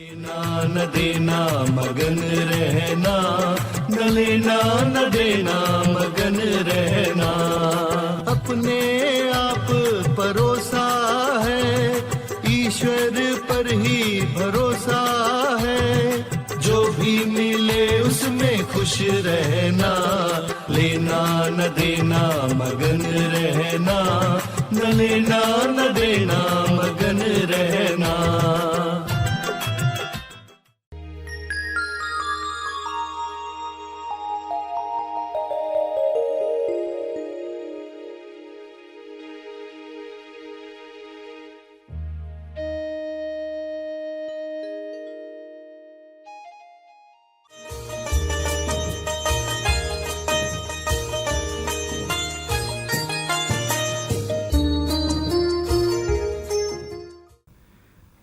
लेना न देना मगन रहना, न लेना न देना मगन रहना। अपने आप परोसा है, ईश्वर पर ही भरोसा है। जो भी मिले उसमें खुश रहना, लेना न देना मगन रहना, न लेना न देना मगन रहना।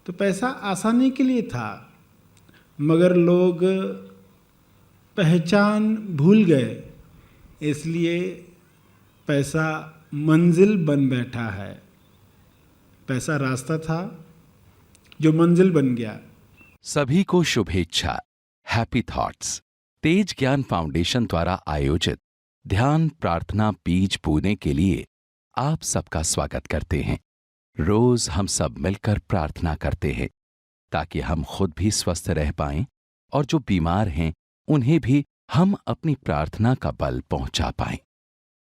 तो पैसा आसानी के लिए था, मगर लोग पहचान भूल गए, इसलिए पैसा मंजिल बन बैठा है। पैसा रास्ता था जो मंजिल बन गया। सभी को शुभेच्छा, हैप्पी थॉट्स। तेज ज्ञान फाउंडेशन द्वारा आयोजित ध्यान प्रार्थना बीज बोने के लिए आप सबका स्वागत करते हैं। रोज हम सब मिलकर प्रार्थना करते हैं ताकि हम खुद भी स्वस्थ रह पाएं और जो बीमार हैं उन्हें भी हम अपनी प्रार्थना का बल पहुंचा पाएं।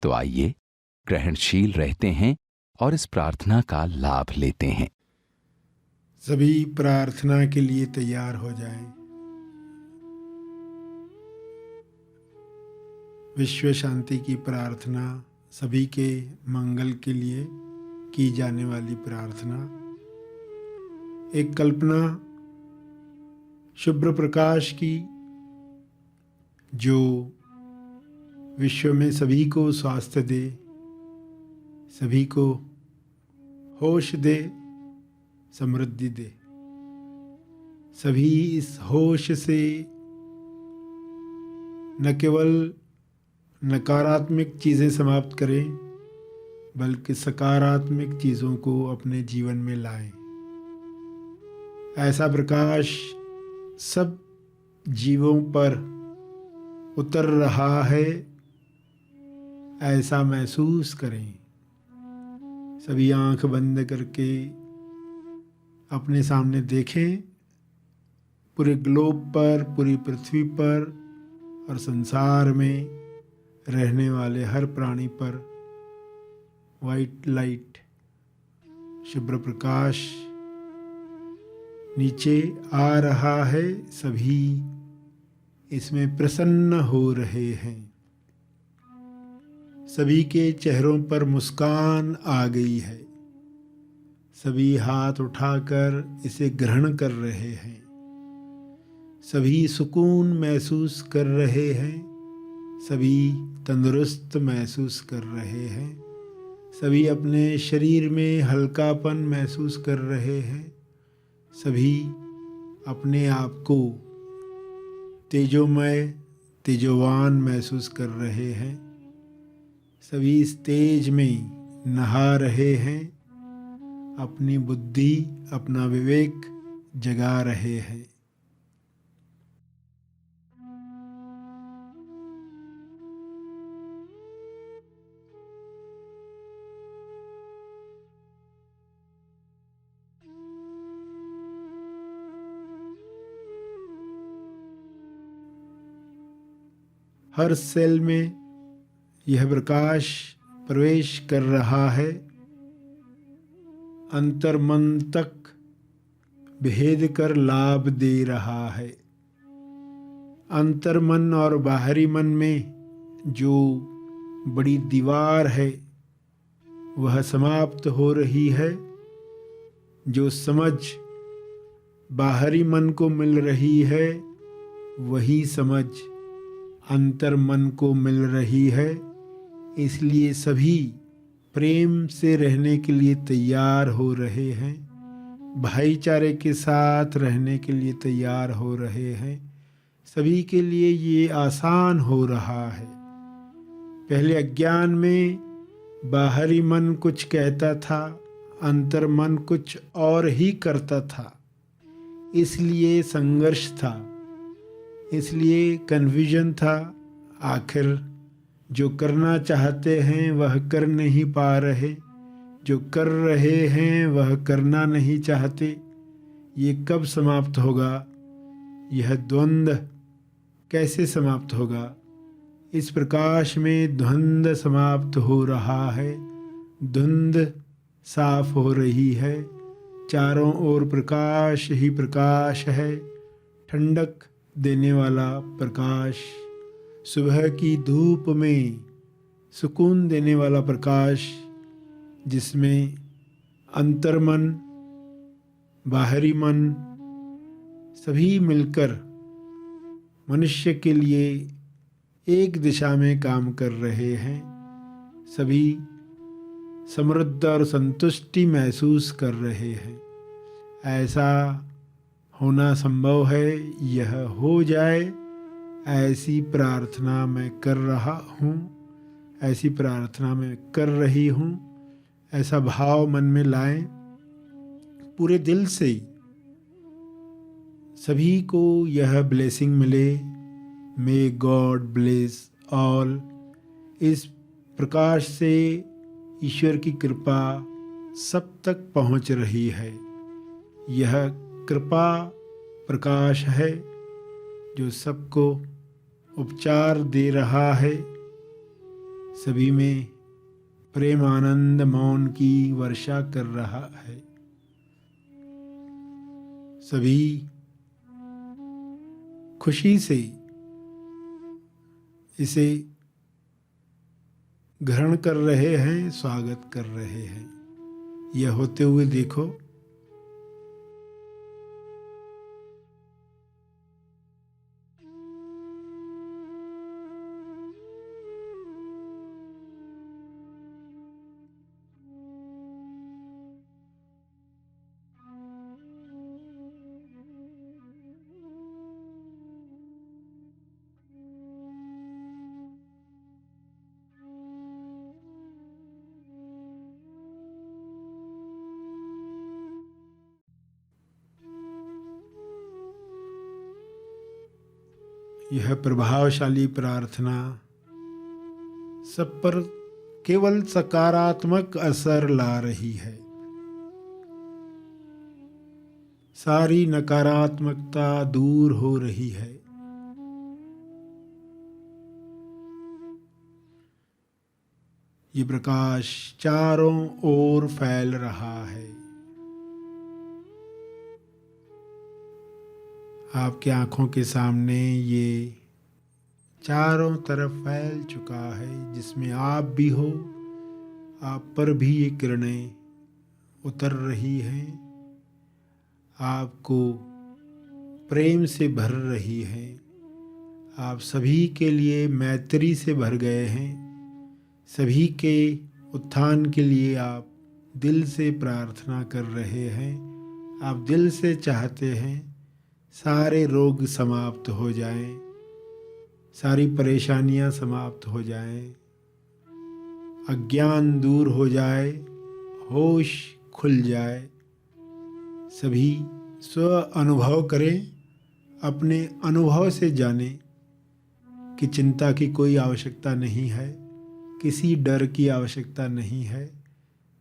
तो आइए ग्रहणशील रहते हैं और इस प्रार्थना का लाभ लेते हैं। सभी प्रार्थना के लिए तैयार हो जाएं। विश्व शांति की प्रार्थना, सभी के मंगल के लिए की जाने वाली प्रार्थना। एक कल्पना शुभ्र प्रकाश की, जो विश्व में सभी को स्वास्थ्य दे, सभी को होश दे, समृद्धि दे। सभी इस होश से न केवल नकारात्मक चीज़ें समाप्त करें, बल्कि सकारात्मक चीज़ों को अपने जीवन में लाएं। ऐसा प्रकाश सब जीवों पर उतर रहा है, ऐसा महसूस करें। सभी आंख बंद करके अपने सामने देखें। पूरे ग्लोब पर, पूरी पृथ्वी पर और संसार में रहने वाले हर प्राणी पर वाइट लाइट, शुभ्र प्रकाश नीचे आ रहा है। सभी इसमें प्रसन्न हो रहे हैं। सभी के चेहरों पर मुस्कान आ गई है। सभी हाथ उठाकर इसे ग्रहण कर रहे हैं। सभी सुकून महसूस कर रहे हैं। सभी तंदुरुस्त महसूस कर रहे हैं। सभी अपने शरीर में हल्कापन महसूस कर रहे हैं। सभी अपने आप को तेजोमय, तेजोवान महसूस कर रहे हैं। सभी इस तेज में नहा रहे हैं। अपनी बुद्धि, अपना विवेक जगा रहे हैं। हर सेल में यह प्रकाश प्रवेश कर रहा है। अंतर्मन तक भेद कर लाभ दे रहा है। अंतर्मन और बाहरी मन में जो बड़ी दीवार है वह समाप्त हो रही है। जो समझ बाहरी मन को मिल रही है वही समझ अंतर मन को मिल रही है। इसलिए सभी प्रेम से रहने के लिए तैयार हो रहे हैं। भाईचारे के साथ रहने के लिए तैयार हो रहे हैं। सभी के लिए ये आसान हो रहा है। पहले अज्ञान में बाहरी मन कुछ कहता था, अंतर मन कुछ और ही करता था। इसलिए संघर्ष था, इसलिए कन्फ्यूजन था। आखिर जो करना चाहते हैं वह कर नहीं पा रहे, जो कर रहे हैं वह करना नहीं चाहते। ये कब समाप्त होगा? यह द्वंद्व कैसे समाप्त होगा? इस प्रकाश में द्वंद्व समाप्त हो रहा है, धुंध साफ हो रही है, चारों ओर प्रकाश ही प्रकाश है, ठंडक देने वाला प्रकाश, सुबह की धूप में सुकून देने वाला प्रकाश, जिसमें अंतर्मन बाहरी मन सभी मिलकर मनुष्य के लिए एक दिशा में काम कर रहे हैं। सभी समृद्ध और संतुष्टि महसूस कर रहे हैं। ऐसा होना संभव है, यह हो जाए, ऐसी प्रार्थना मैं कर रहा हूँ, ऐसी प्रार्थना मैं कर रही हूँ। ऐसा भाव मन में लाएं पूरे दिल से। सभी को यह ब्लेसिंग मिले। May God bless all. इस प्रकाश से ईश्वर की कृपा सब तक पहुंच रही है। यह कृपा प्रकाश है जो सबको उपचार दे रहा है। सभी में प्रेम आनंद मौन की वर्षा कर रहा है। सभी खुशी से इसे ग्रहण कर रहे हैं, स्वागत कर रहे हैं। यह होते हुए देखो। यह प्रभावशाली प्रार्थना सब पर केवल सकारात्मक असर ला रही है। सारी नकारात्मकता दूर हो रही है। ये प्रकाश चारों ओर फैल रहा है। आपकी आंखों के सामने ये चारों तरफ फैल चुका है, जिसमें आप भी हो। आप पर भी ये किरणें उतर रही हैं, आपको प्रेम से भर रही हैं। आप सभी के लिए मैत्री से भर गए हैं। सभी के उत्थान के लिए आप दिल से प्रार्थना कर रहे हैं। आप दिल से चाहते हैं सारे रोग समाप्त हो जाएं, सारी परेशानियां समाप्त हो जाएं, अज्ञान दूर हो जाए, होश खुल जाए। सभी स्व अनुभव करें, अपने अनुभव से जानें कि चिंता की कोई आवश्यकता नहीं है, किसी डर की आवश्यकता नहीं है।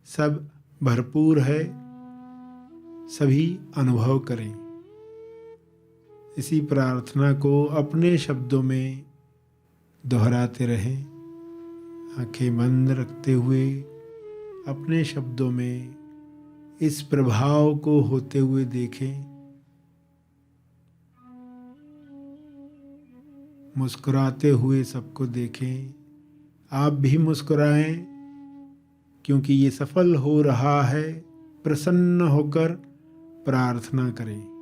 सब भरपूर है। सभी अनुभव करें। इसी प्रार्थना को अपने शब्दों में दोहराते रहें। आंखें बंद रखते हुए अपने शब्दों में इस प्रभाव को होते हुए देखें। मुस्कुराते हुए सबको देखें। आप भी मुस्कुराएं, क्योंकि ये सफल हो रहा है। प्रसन्न होकर प्रार्थना करें।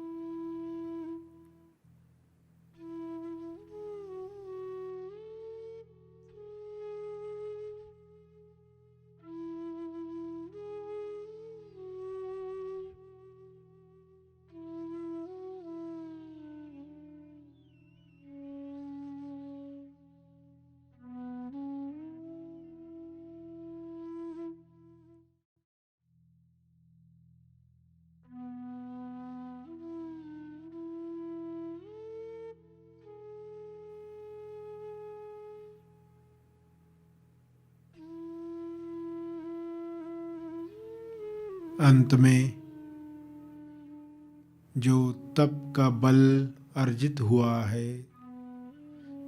अंत में जो तप का बल अर्जित हुआ है,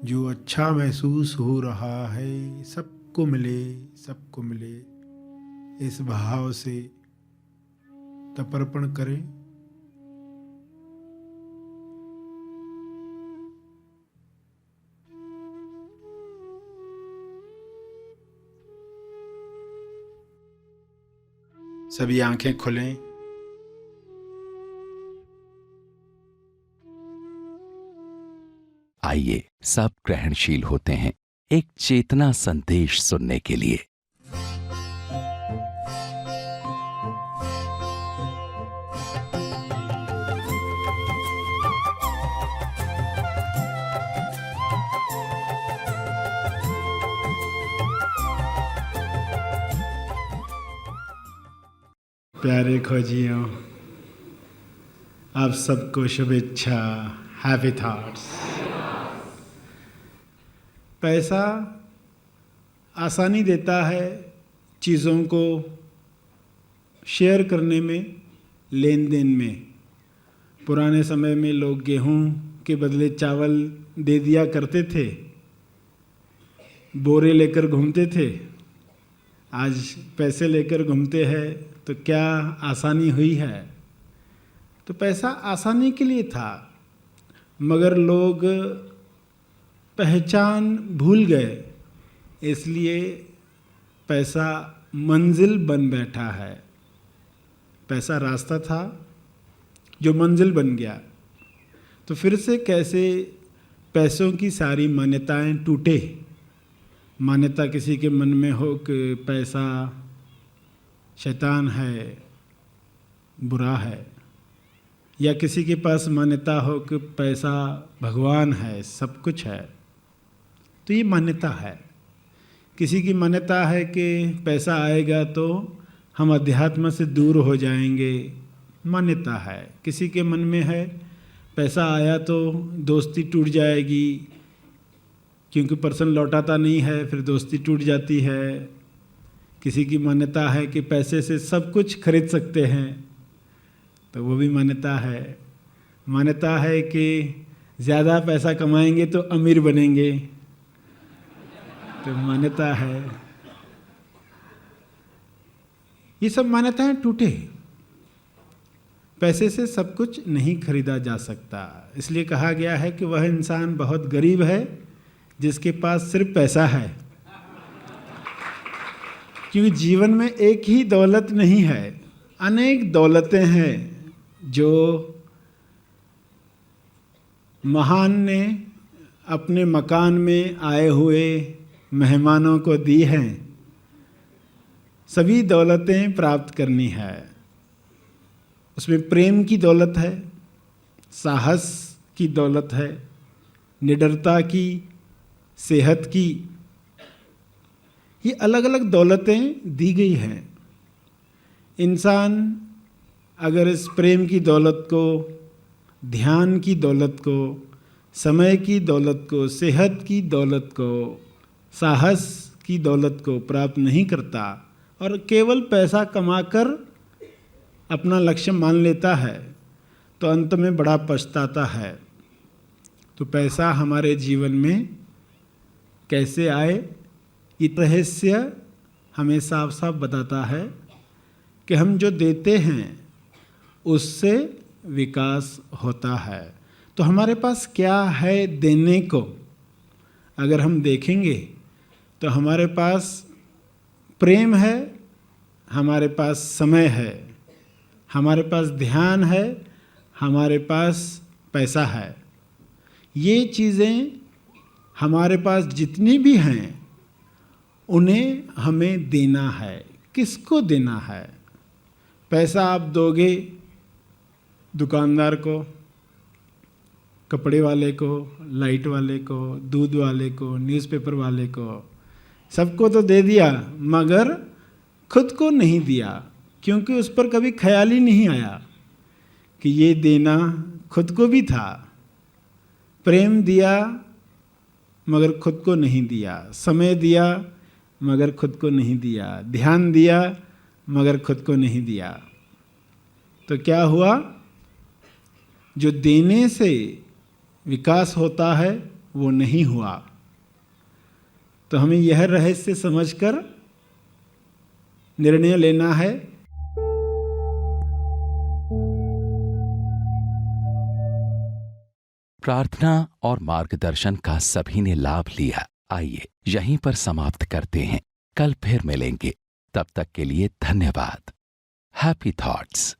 जो अच्छा महसूस हो रहा है, सबको मिले, सबको मिले, इस भाव से तपर्पण करें। सभी आंखें खुलें। आइए सब ग्रहणशील होते हैं एक चेतना संदेश सुनने के लिए। प्यारे खोजियों, आप सबको शुभेच्छा, हैप्पी थॉट्स। पैसा आसानी देता है चीज़ों को शेयर करने में, लेन देन में। पुराने समय में लोग गेहूं के बदले चावल दे दिया करते थे, बोरे लेकर घूमते थे। आज पैसे लेकर घूमते हैं तो क्या आसानी हुई है? तो पैसा आसानी के लिए था, मगर लोग पहचान भूल गए, इसलिए पैसा मंजिल बन बैठा है। पैसा रास्ता था जो मंजिल बन गया। तो फिर से कैसे पैसों की सारी मान्यताएं टूटे। मान्यता किसी के मन में हो कि पैसा शैतान है, बुरा है, या किसी के पास मान्यता हो कि पैसा भगवान है, सब कुछ है, तो ये मान्यता है। किसी की मान्यता है कि पैसा आएगा तो हम अध्यात्म से दूर हो जाएंगे, मान्यता है। किसी के मन में है पैसा आया तो दोस्ती टूट जाएगी, क्योंकि पर्सन लौटाता नहीं है, फिर दोस्ती टूट जाती है। किसी की मान्यता है कि पैसे से सब कुछ खरीद सकते हैं, तो वो भी मान्यता है। मान्यता है कि ज़्यादा पैसा कमाएंगे तो अमीर बनेंगे, तो मान्यता है। ये सब मान्यताएं टूटे। पैसे से सब कुछ नहीं खरीदा जा सकता। इसलिए कहा गया है कि वह इंसान बहुत गरीब है जिसके पास सिर्फ पैसा है, क्योंकि जीवन में एक ही दौलत नहीं है, अनेक दौलतें हैं जो महान ने अपने मकान में आए हुए मेहमानों को दी हैं। सभी दौलतें प्राप्त करनी है। उसमें प्रेम की दौलत है, साहस की दौलत है, निडरता की, सेहत की, ये अलग अलग दौलतें दी गई हैं। इंसान अगर इस प्रेम की दौलत को, ध्यान की दौलत को, समय की दौलत को, सेहत की दौलत को, साहस की दौलत को प्राप्त नहीं करता और केवल पैसा कमाकर अपना लक्ष्य मान लेता है, तो अंत में बड़ा पछताता है। तो पैसा हमारे जीवन में कैसे आए, ये रहस्य हमें साफ साफ बताता है कि हम जो देते हैं उससे विकास होता है। तो हमारे पास क्या है देने को, अगर हम देखेंगे तो हमारे पास प्रेम है, हमारे पास समय है, हमारे पास ध्यान है, हमारे पास पैसा है। ये चीज़ें हमारे पास जितनी भी हैं उन्हें हमें देना है। किसको देना है? पैसा आप दोगे दुकानदार को, कपड़े वाले को, लाइट वाले को, दूध वाले को, न्यूज़पेपर वाले को, सबको तो दे दिया, मगर खुद को नहीं दिया, क्योंकि उस पर कभी ख्याल ही नहीं आया कि ये देना खुद को भी था। प्रेम दिया मगर खुद को नहीं दिया, समय दिया मगर खुद को नहीं दिया, ध्यान दिया मगर खुद को नहीं दिया। तो क्या हुआ? जो देने से विकास होता है वो नहीं हुआ। तो हमें यह रहस्य समझकर निर्णय लेना है। प्रार्थना और मार्गदर्शन का सभी ने लाभ लिया। आइए यहीं पर समाप्त करते हैं। कल फिर मिलेंगे। तब तक के लिए धन्यवाद। Happy thoughts.